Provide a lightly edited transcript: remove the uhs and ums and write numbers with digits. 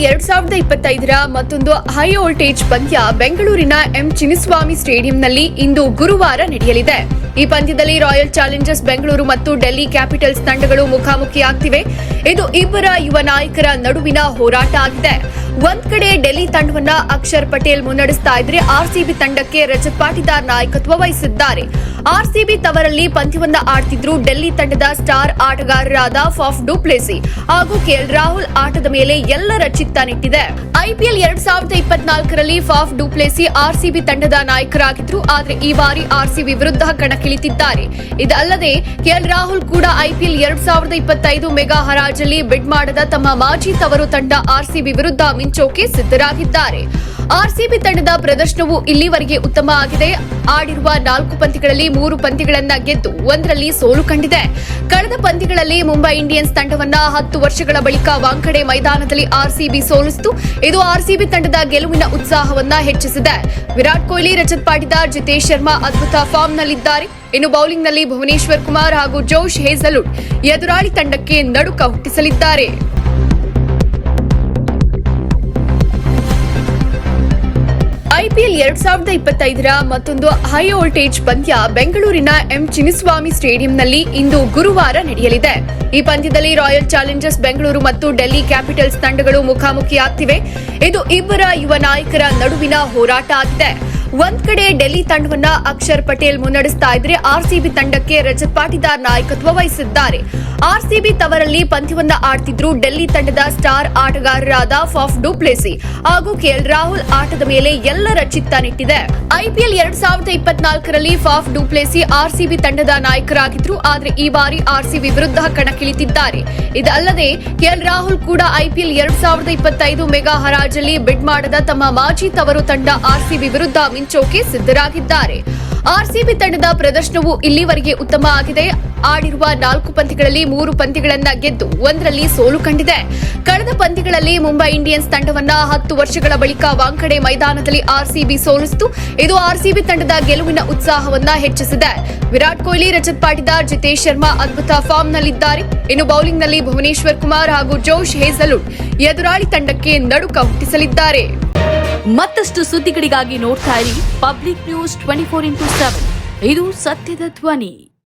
2025ರ ಮತ್ತೊಂದು high voltage ಪಂದ್ಯ ಬೆಂಗಳೂರಿನ ಎಂ ಚಿನ್ನಸ್ವಾಮಿ ಸ್ಟೇಡಿಯಂನಲ್ಲಿ ಇಂದು ಗುರುವಾರ ನಡೆಯಲಿದೆ. ಈ ಪಂದ್ಯದಲ್ಲಿ ರಾಯಲ್ ಚಾಲೆಂಜರ್ಸ್ ಬೆಂಗಳೂರು ಮತ್ತು ಡೆಲ್ಲಿ ಕ್ಯಾಪಿಟಲ್ಸ್ ತಂಡಗಳು ಮುಖಾಮುಖಿಯಾಗ್ತಿವೆ. ಇದು ಇಬ್ಬರ ಯುವ ನಾಯಕರ ನಡುವಿನ ಹೋರಾಟ ಆಗಿದೆ. ಒಂದ್ ಕಡೆ ಡೆಲ್ಲಿ ತಂಡವನ್ನ ಅಕ್ಷರ್ ಪಟೇಲ್ ಮುನ್ನಡೆಸ್ತಾ ಇದ್ರೆ ಆರ್ಸಿಬಿ ತಂಡಕ್ಕೆ ರಜತ್ ಪಾಟಿದಾರ್ ನಾಯಕತ್ವ ವಹಿಸಿದ್ದಾರೆ. ಆರ್ಸಿಬಿ ತವರಲ್ಲಿ ಪಂದ್ಯವನ್ನ ಆಡ್ತಿದ್ರು ಡೆಲ್ಲಿ ತಂಡದ ಸ್ಟಾರ್ ಆಟಗಾರರಾದ ಫಾಫ್ ಡು ಪ್ಲೆಸಿ ಹಾಗೂ ಕೆಎಲ್ ರಾಹುಲ್ ಆಟದ ಮೇಲೆ ಎಲ್ಲರ ಚಿತ್ತ ನೆಟ್ಟಿದೆ. ಐಪಿಎಲ್ 2024ರಲ್ಲಿ ಫಾಫ್ ಡು ಪ್ಲೆಸಿ ಆರ್ಸಿಬಿ ತಂಡದ ನಾಯಕರಾಗಿದ್ರು. ಆದ್ರೆ ಈ ಬಾರಿ ಆರ್ಸಿಬಿ ವಿರುದ್ಧ ಕಣಕ್ಕಿಳಿತಿದ್ದಾರೆ. ಇದಲ್ಲದೆ ಕೆಎಲ್ ರಾಹುಲ್ ಕೂಡ ಐಪಿಎಲ್ 2025 ಮೆಗಾ ಹರಾಜಲ್ಲಿ ಬಿಡ್ ಮಾಡದ ತಮ್ಮ ಮಾಜಿ ತವರು ತಂಡ ಆರ್ಸಿಬಿ ವಿರುದ್ಧ ಮಿಂಚೋಕೆ ಸಿದ್ಧರಾಗಿದ್ದಾರೆ. ಆರ್ಸಿಬಿ ತಂಡದ ಪ್ರದರ್ಶನವು ಇಲ್ಲಿವರೆಗೆ ಉತ್ತಮ ಆಗಿದೆ. ಆಡಿರುವ 4 ಪಂದ್ಯಗಳಲ್ಲಿ 3 ಪಂದ್ಯಗಳನ್ನ ಗೆದ್ದು ಒಂದರಲ್ಲಿ ಸೋಲು ಕಂಡಿದೆ. ಕಳೆದ ಪಂದ್ಯಗಳಲ್ಲಿ ಮುಂಬೈ ಇಂಡಿಯನ್ಸ್ ತಂಡವನ್ನ 10 ವರ್ಷಗಳ ಬಳಿಕ ವಾಂಖೆಡೆ ಮೈದಾನದಲ್ಲಿ ಆರ್ಸಿಬಿ ಸೋಲಿಸಿತು. ಇದು ಆರ್ಸಿಬಿ ತಂಡದ ಗೆಲುವಿನ ಉತ್ಸಾಹವನ್ನ ಹೆಚ್ಚಿಸಿದೆ. ವಿರಾಟ್ ಕೊಹ್ಲಿ, ರಜತ್ ಪಾಟಿದಾರ್, ಜಿತೇಶ್ ಶರ್ಮಾ ಅದ್ಭುತ ಫಾರ್ಮ್ನಲ್ಲಿದ್ದಾರೆ. ಇನ್ನು ಬೌಲಿಂಗ್ನಲ್ಲಿ ಭುವನೇಶ್ವರ್ ಕುಮಾರ್ ಹಾಗೂ ಜೋಶ್ ಹೇಜಲ್ವುಡ್ ಎದುರಾಳಿ ತಂಡಕ್ಕೆ ನಡುಕ ಹುಟ್ಟಿಸಲಿದ್ದಾರೆ. ಐಪಿಎಲ್ 2025ರ ಮತ್ತೊಂದು ಹೈ ವೋಲ್ಟೇಜ್ ಪಂದ್ಯ ಬೆಂಗಳೂರಿನ ಎಂ ಚಿನ್ನಸ್ವಾಮಿ ಸ್ಟೇಡಿಯಂನಲ್ಲಿ ಇಂದು ಗುರುವಾರ ನಡೆಯಲಿದೆ. ಈ ಪಂದ್ಯದಲ್ಲಿ ರಾಯಲ್ ಚಾಲೆಂಜರ್ಸ್ ಬೆಂಗಳೂರು ಮತ್ತು ಡೆಲ್ಲಿ ಕ್ಯಾಪಿಟಲ್ಸ್ ತಂಡಗಳು ಮುಖಾಮುಖಿಯಾಗ್ತಿವೆ. ಇದು ಇಬ್ಬರ ಯುವ ನಾಯಕರ ನಡುವಿನ ಹೋರಾಟ ಆಗಿದೆ. ಒಂದ್ ಕಡೆ ಡೆಲ್ಲಿ ತಂಡವನ್ನ ಅಕ್ಷರ್ ಪಟೇಲ್ ಮುನ್ನಡೆಸ್ತಾ ಇದ್ರೆ ಆರ್ಸಿಬಿ ತಂಡಕ್ಕೆ ರಜತ್ ಪಾಟಿದಾರ್ ನಾಯಕತ್ವ ವಹಿಸಿದ್ದಾರೆ. ಆರ್ಸಿಬಿ ತವರಲ್ಲಿ ಪಂದ್ಯವನ್ನ ಆಡ್ತಿದ್ರು ಡೆಲ್ಲಿ ತಂಡದ ಸ್ಟಾರ್ ಆಟಗಾರರಾದ ಫಾಫ್ ಡು ಪ್ಲೆಸಿ ಹಾಗೂ ಕೆಎಲ್ ರಾಹುಲ್ ಆಟದ ಮೇಲೆ ಎಲ್ಲರ ಚಿತ್ತ ನೆಟ್ಟಿದೆ. ಐಪಿಎಲ್ 2024ರಲ್ಲಿ ಫಾಫ್ ಡು ಪ್ಲೆಸಿ ಆರ್ಸಿಬಿ ತಂಡದ ನಾಯಕರಾಗಿದ್ರು. ಆದ್ರೆ ಈ ಬಾರಿ ಆರ್ಸಿಬಿ ವಿರುದ್ಧ ಕಣಕ್ಕಿಳಿತಿದ್ದಾರೆ. ಇದಲ್ಲದೆ ಕೆಎಲ್ ರಾಹುಲ್ ಕೂಡ ಐಪಿಎಲ್ 2025 ಮೆಗಾ ಹರಾಜಲ್ಲಿ ಬಿಡ್ ಮಾಡದ ತಮ್ಮ ಮಾಜಿ ತವರು ತಂಡ ಆರ್ಸಿಬಿ ವಿರುದ್ಧ ಮಿಂಚೋಕೆ ಸಿದ್ಧರಾಗಿದ್ದಾರೆ. ಆರ್ಸಿಬಿ ತಂಡದ ಪ್ರದರ್ಶನವು ಇಲ್ಲಿವರೆಗೆ ಉತ್ತಮ ಆಗಿದೆ. ಆಡಿರುವ 4 ಪಂದ್ಯಗಳಲ್ಲಿ 3 ಪಂದ್ಯಗಳನ್ನ ಗೆದ್ದು ಒಂದರಲ್ಲಿ ಸೋಲು ಕಂಡಿದೆ. ಕಳೆದ ಪಂದ್ಯಗಳಲ್ಲಿ ಮುಂಬೈ ಇಂಡಿಯನ್ಸ್ ತಂಡವನ್ನ 10 ವರ್ಷಗಳ ಬಳಿಕ ವಾಂಖೆಡೆ ಮೈದಾನದಲ್ಲಿ ಆರ್ಸಿಬಿ ಸೋಲಿಸಿತು. ಇದು ಆರ್ಸಿಬಿ ತಂಡದ ಗೆಲುವಿನ ಉತ್ಸಾಹವನ್ನ ಹೆಚ್ಚಿಸಿದೆ. ವಿರಾಟ್ ಕೊಹ್ಲಿ, ರಜತ್ ಪಾಟಿದಾರ್, ಜಿತೇಶ್ ಶರ್ಮಾ ಅದ್ಭುತ ಫಾರ್ಮ್ನಲ್ಲಿದ್ದಾರೆ. ಇನ್ನು ಬೌಲಿಂಗ್ನಲ್ಲಿ ಭುವನೇಶ್ವರ್ ಕುಮಾರ್ ಹಾಗೂ ಜೋಶ್ ಹೇಜಲ್ವುಡ್ ಎದುರಾಳಿ ತಂಡಕ್ಕೆ ನಡುಕ ಹುಟ್ಟಿಸಲಿದ್ದಾರೆ. ಮತ್ತಷ್ಟು ಸುದ್ದಿಗಳಿಗಾಗಿ ನೋಡ್ತಾ ಇರಿ ಪಬ್ಲಿಕ್ ನ್ಯೂಸ್ 24x7. ಇದು ಸತ್ಯದ ಧ್ವನಿ.